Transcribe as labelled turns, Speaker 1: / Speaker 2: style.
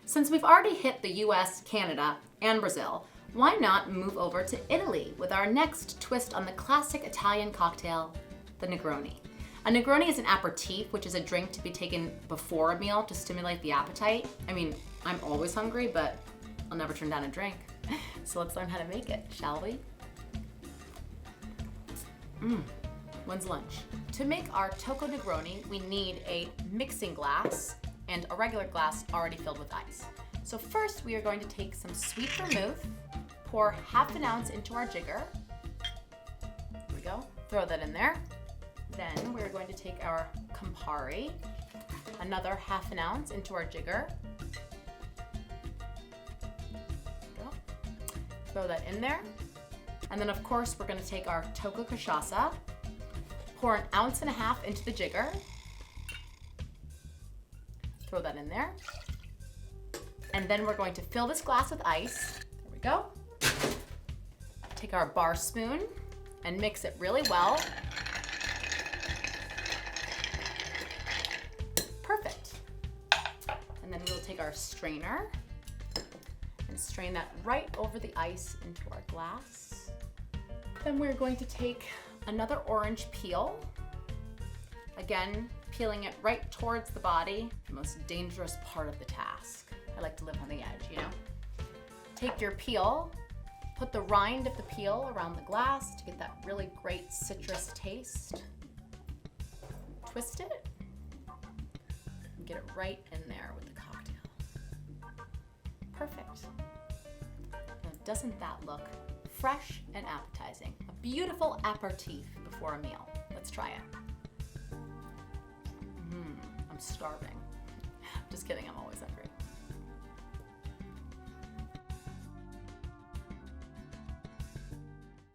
Speaker 1: Since we've already hit the US, Canada, and Brazil, why not move over to Italy with our next twist on the classic Italian cocktail, the Negroni. A Negroni is an aperitif, which is a drink to be taken before a meal to stimulate the appetite. I mean, I'm always hungry, but I'll never turn down a drink. So let's learn how to make it, shall we? When's lunch? To make our Toco Negroni, we need a mixing glass and a regular glass already filled with ice. So first we are going to take some sweet vermouth, pour ½ an ounce into our jigger. There we go, throw that in there. Then we're going to take our Campari, another ½ an ounce into our jigger. There we go. Throw that in there. And then of course we're going to take our Toco Cachaça, pour 1.5 ounces into the jigger. Throw that in there. And then we're going to fill this glass with ice. There we go. Take our bar spoon and mix it really well. Perfect. And then we'll take our strainer and strain that right over the ice into our glass. Then we're going to take another orange peel. Again, peeling it right towards the body, the most dangerous part of the task. I like to live on the edge, you know? Take your peel, put the rind of the peel around the glass to get that really great citrus taste. Twist it, and get it right in there with the cocktail. Perfect. Now, doesn't that look fresh and appetizing? A beautiful aperitif before a meal. Let's try it. I'm starving. Just kidding, I'm always hungry.